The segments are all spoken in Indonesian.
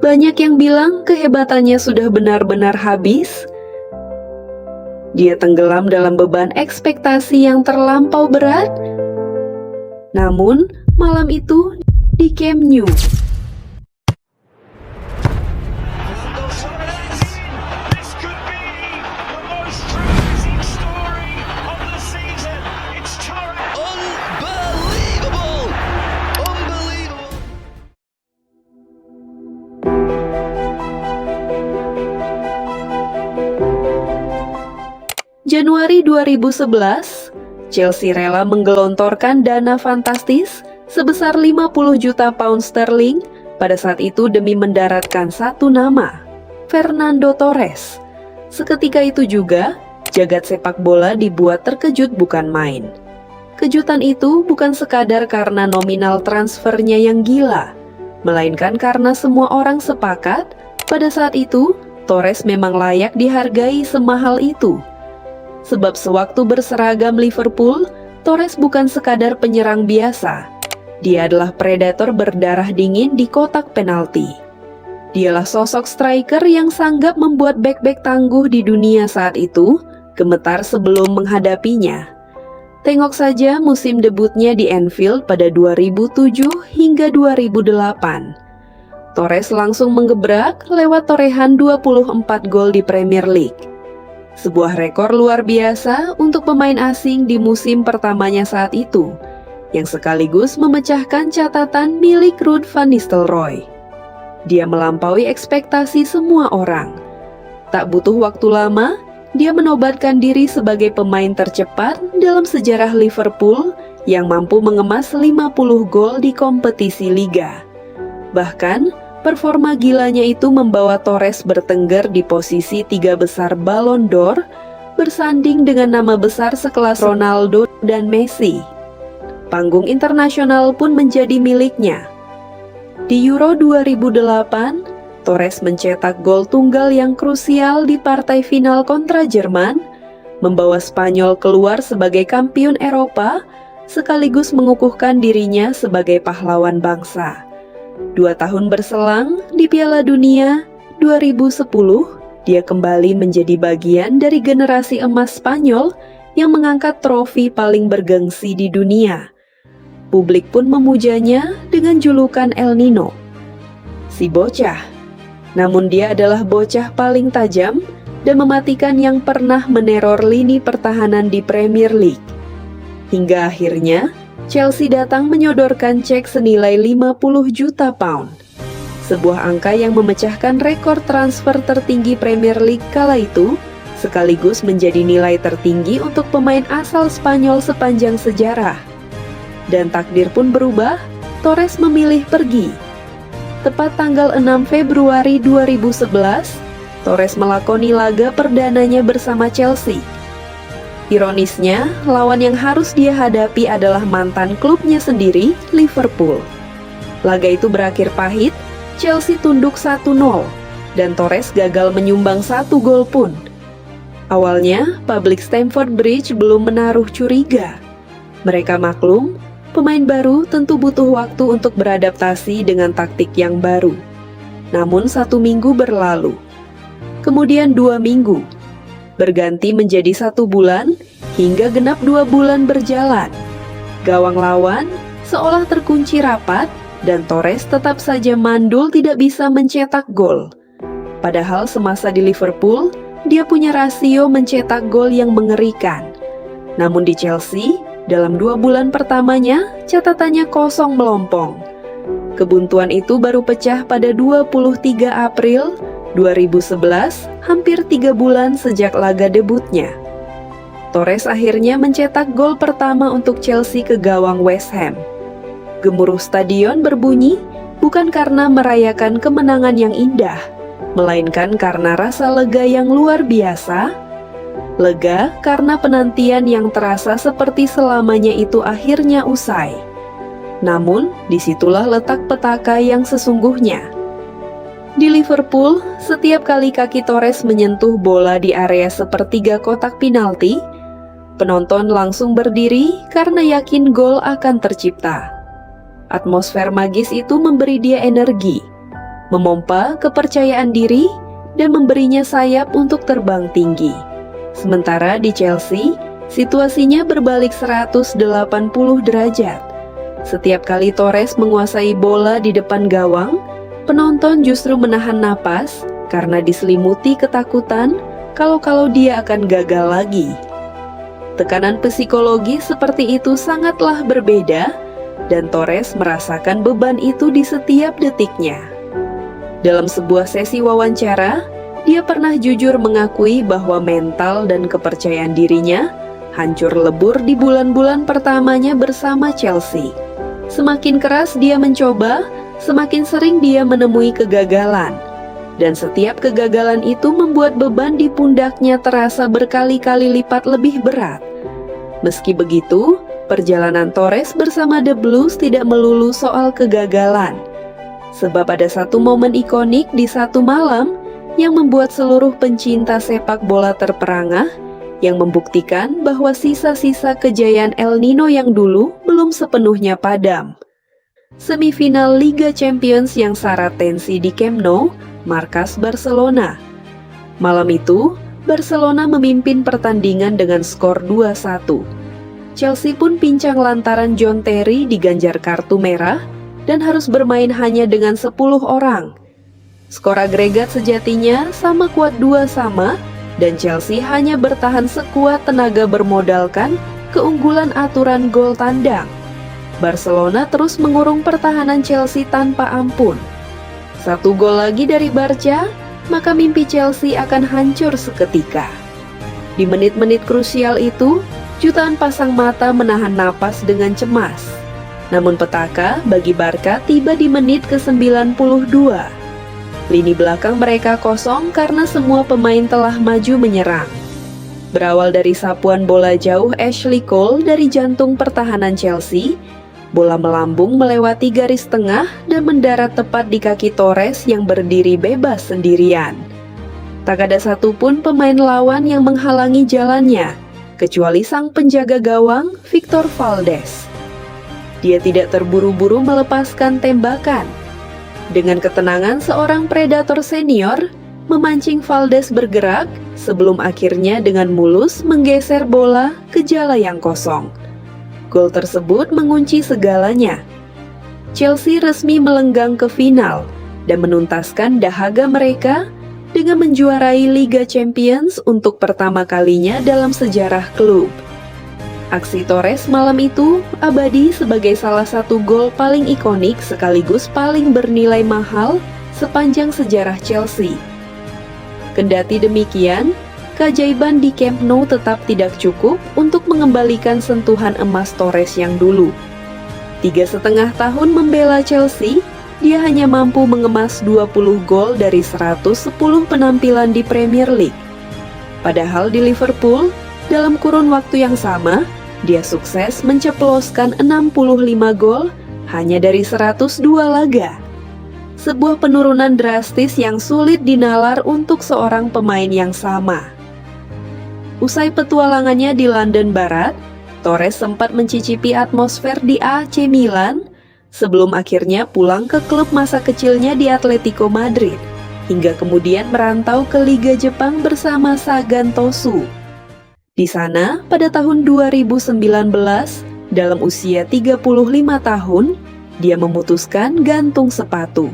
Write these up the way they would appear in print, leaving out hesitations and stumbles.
Banyak yang bilang kehebatannya sudah benar-benar habis. Dia tenggelam dalam beban ekspektasi yang terlampau berat. Namun, malam itu di Camp Nou, Januari 2011, Chelsea rela menggelontorkan dana fantastis sebesar 50 juta pound sterling pada saat itu demi mendaratkan satu nama, Fernando Torres. Seketika itu juga, jagat sepak bola dibuat terkejut bukan main. Kejutan itu bukan sekadar karena nominal transfernya yang gila, melainkan karena semua orang sepakat pada saat itu Torres memang layak dihargai semahal itu. Sebab sewaktu berseragam Liverpool, Torres bukan sekadar penyerang biasa. Dia adalah predator berdarah dingin di kotak penalti. Dialah sosok striker yang sanggap membuat bek-bek tangguh di dunia saat itu gemetar sebelum menghadapinya. Tengok saja musim debutnya di Anfield pada 2007 hingga 2008. Torres langsung menggebrak lewat torehan 24 gol di Premier League. Sebuah rekor luar biasa untuk pemain asing di musim pertamanya saat itu, yang sekaligus memecahkan catatan milik Ruud van Nistelrooy. Dia melampaui ekspektasi semua orang. Tak butuh waktu lama, dia menobatkan diri sebagai pemain tercepat dalam sejarah Liverpool yang mampu mengemas 50 gol di kompetisi liga. Bahkan, performa gilanya itu membawa Torres bertengger di posisi 3 besar Ballon d'Or, bersanding dengan nama besar sekelas Ronaldo dan Messi. Panggung internasional pun menjadi miliknya. Di Euro 2008, Torres mencetak gol tunggal yang krusial di partai final kontra Jerman, membawa Spanyol keluar sebagai kampiun Eropa, sekaligus mengukuhkan dirinya sebagai pahlawan bangsa. 2 tahun berselang, di Piala Dunia 2010, dia kembali menjadi bagian dari generasi emas Spanyol yang mengangkat trofi paling bergengsi di dunia. Publik pun memujanya dengan julukan El Nino, si bocah. Namun dia adalah bocah paling tajam dan mematikan yang pernah meneror lini pertahanan di Premier League. Hingga akhirnya, Chelsea datang menyodorkan cek senilai 50 juta pound. Sebuah angka yang memecahkan rekor transfer tertinggi Premier League kala itu, sekaligus menjadi nilai tertinggi untuk pemain asal Spanyol sepanjang sejarah. Dan takdir pun berubah, Torres memilih pergi. Tepat tanggal 6 Februari 2011, Torres melakoni laga perdananya bersama Chelsea. Ironisnya, lawan yang harus dia hadapi adalah mantan klubnya sendiri, Liverpool. Laga itu berakhir pahit, Chelsea tunduk 1-0, dan Torres gagal menyumbang 1 gol pun. Awalnya, publik Stamford Bridge belum menaruh curiga. Mereka maklum, pemain baru tentu butuh waktu untuk beradaptasi dengan taktik yang baru. Namun 1 minggu berlalu. Kemudian 2 minggu. Berganti menjadi 1 bulan, hingga genap 2 bulan berjalan. Gawang lawan seolah terkunci rapat, dan Torres tetap saja mandul tidak bisa mencetak gol. Padahal semasa di Liverpool, dia punya rasio mencetak gol yang mengerikan. Namun di Chelsea, dalam 2 bulan pertamanya, catatannya kosong melompong. Kebuntuan itu baru pecah pada 23 April 2011, hampir 3 bulan sejak laga debutnya. Torres akhirnya mencetak gol pertama untuk Chelsea ke gawang West Ham. Gemuruh stadion berbunyi bukan karena merayakan kemenangan yang indah, melainkan karena rasa lega yang luar biasa. Lega karena penantian yang terasa seperti selamanya itu akhirnya usai. Namun, disitulah letak petaka yang sesungguhnya. Di Liverpool, setiap kali kaki Torres menyentuh bola di area sepertiga kotak penalti, penonton langsung berdiri karena yakin gol akan tercipta. Atmosfer magis itu memberi dia energi. memompa kepercayaan diri, dan memberinya sayap untuk terbang tinggi. Sementara di Chelsea, situasinya berbalik 180 derajat. Setiap kali Torres menguasai bola di depan gawang, penonton justru menahan napas karena diselimuti ketakutan kalau dia akan gagal lagi. Tekanan psikologi seperti itu sangatlah berbeda, dan Torres merasakan beban itu di setiap detiknya. Dalam sebuah sesi wawancara, dia pernah jujur mengakui bahwa mental dan kepercayaan dirinya hancur lebur di bulan-bulan pertamanya bersama Chelsea. Semakin keras dia mencoba, semakin sering dia menemui kegagalan. Dan setiap kegagalan itu membuat beban di pundaknya terasa berkali-kali lipat lebih berat. Meski begitu, perjalanan Torres bersama The Blues tidak melulu soal kegagalan. Sebab ada satu momen ikonik di satu malam yang membuat seluruh pencinta sepak bola terperangah, yang membuktikan bahwa sisa-sisa kejayaan El Nino yang dulu belum sepenuhnya padam. Semifinal Liga Champions yang syarat tensi di Camp Nou, markas Barcelona. Malam itu, Barcelona memimpin pertandingan dengan skor 2-1. Chelsea pun pincang lantaran John Terry diganjar kartu merah dan harus bermain hanya dengan 10 orang. Skor agregat sejatinya sama kuat 2-2, dan Chelsea hanya bertahan sekuat tenaga bermodalkan keunggulan aturan gol tandang. Barcelona terus mengurung pertahanan Chelsea tanpa ampun. 1 gol lagi dari Barca, maka mimpi Chelsea akan hancur seketika. Di menit-menit krusial itu, jutaan pasang mata menahan napas dengan cemas. Namun petaka bagi Barca tiba di menit ke-92. Lini belakang mereka kosong karena semua pemain telah maju menyerang. Berawal dari sapuan bola jauh Ashley Cole dari jantung pertahanan Chelsea, bola melambung melewati garis tengah dan mendarat tepat di kaki Torres yang berdiri bebas sendirian. Tak ada satupun pemain lawan yang menghalangi jalannya, kecuali sang penjaga gawang Victor Valdés. Dia tidak terburu-buru melepaskan tembakan. Dengan ketenangan seorang predator senior, memancing Valdés bergerak sebelum akhirnya dengan mulus menggeser bola ke jala yang kosong. Gol tersebut mengunci segalanya. Chelsea resmi melenggang ke final dan menuntaskan dahaga mereka dengan menjuarai Liga Champions untuk pertama kalinya dalam sejarah klub. Aksi Torres malam itu abadi sebagai salah satu gol paling ikonik sekaligus paling bernilai mahal sepanjang sejarah Chelsea. Kendati demikian, keajaiban di Camp Nou tetap tidak cukup untuk mengembalikan sentuhan emas Torres yang dulu. 3,5 tahun membela Chelsea, dia hanya mampu mengemas 20 gol dari 110 penampilan di Premier League. Padahal di Liverpool, dalam kurun waktu yang sama, dia sukses menceploskan 65 gol hanya dari 102 laga. Sebuah penurunan drastis yang sulit dinalar untuk seorang pemain yang sama. Usai petualangannya di London Barat, Torres sempat mencicipi atmosfer di AC Milan sebelum akhirnya pulang ke klub masa kecilnya di Atletico Madrid, hingga kemudian merantau ke Liga Jepang bersama Sagan Tosu. Di sana, pada tahun 2019, dalam usia 35 tahun, dia memutuskan gantung sepatu.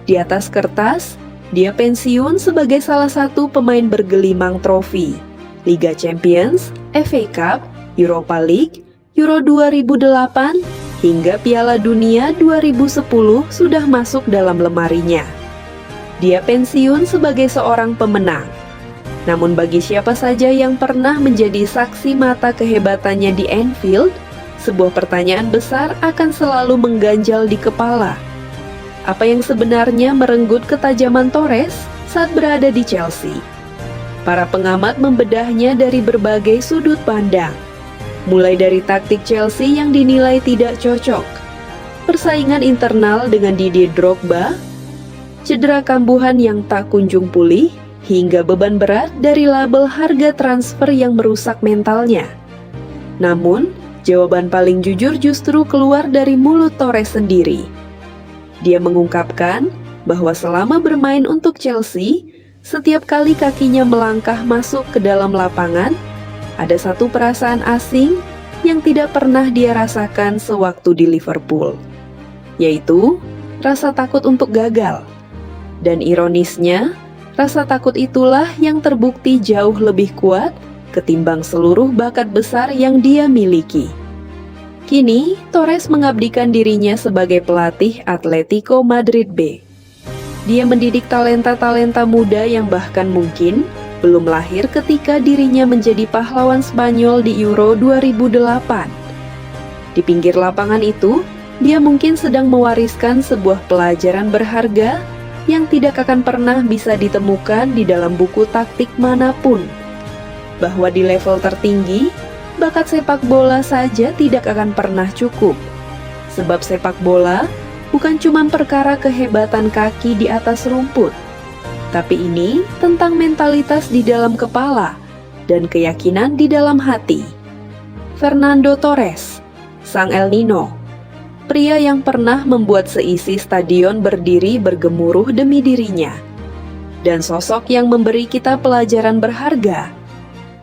Di atas kertas, dia pensiun sebagai salah satu pemain bergelimang trofi. Liga Champions, FA Cup, Europa League, Euro 2008, hingga Piala Dunia 2010 sudah masuk dalam lemarinya. Dia pensiun sebagai seorang pemenang. Namun bagi siapa saja yang pernah menjadi saksi mata kehebatannya di Anfield, sebuah pertanyaan besar akan selalu mengganjal di kepala. Apa yang sebenarnya merenggut ketajaman Torres saat berada di Chelsea? Para pengamat membedahnya dari berbagai sudut pandang. Mulai dari taktik Chelsea yang dinilai tidak cocok, persaingan internal dengan Didier Drogba, cedera kambuhan yang tak kunjung pulih, hingga beban berat dari label harga transfer yang merusak mentalnya. Namun, jawaban paling jujur justru keluar dari mulut Torres sendiri. Dia mengungkapkan bahwa selama bermain untuk Chelsea, setiap kali kakinya melangkah masuk ke dalam lapangan, ada satu perasaan asing yang tidak pernah dia rasakan sewaktu di Liverpool, yaitu rasa takut untuk gagal. Dan ironisnya, rasa takut itulah yang terbukti jauh lebih kuat ketimbang seluruh bakat besar yang dia miliki. Kini, Torres mengabdikan dirinya sebagai pelatih Atletico Madrid B. Dia mendidik talenta-talenta muda yang bahkan mungkin belum lahir ketika dirinya menjadi pahlawan Spanyol di Euro 2008. Di pinggir lapangan itu, dia mungkin sedang mewariskan sebuah pelajaran berharga yang tidak akan pernah bisa ditemukan di dalam buku taktik manapun. Bahwa di level tertinggi, bakat sepak bola saja tidak akan pernah cukup. Sebab sepak bola bukan cuma perkara kehebatan kaki di atas rumput, tapi ini tentang mentalitas di dalam kepala dan keyakinan di dalam hati. Fernando Torres, sang El Nino, pria yang pernah membuat seisi stadion berdiri bergemuruh demi dirinya, dan sosok yang memberi kita pelajaran berharga,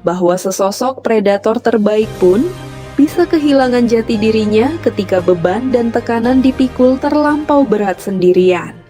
bahwa sesosok predator terbaik pun bisa kehilangan jati dirinya ketika beban dan tekanan dipikul terlampau berat sendirian.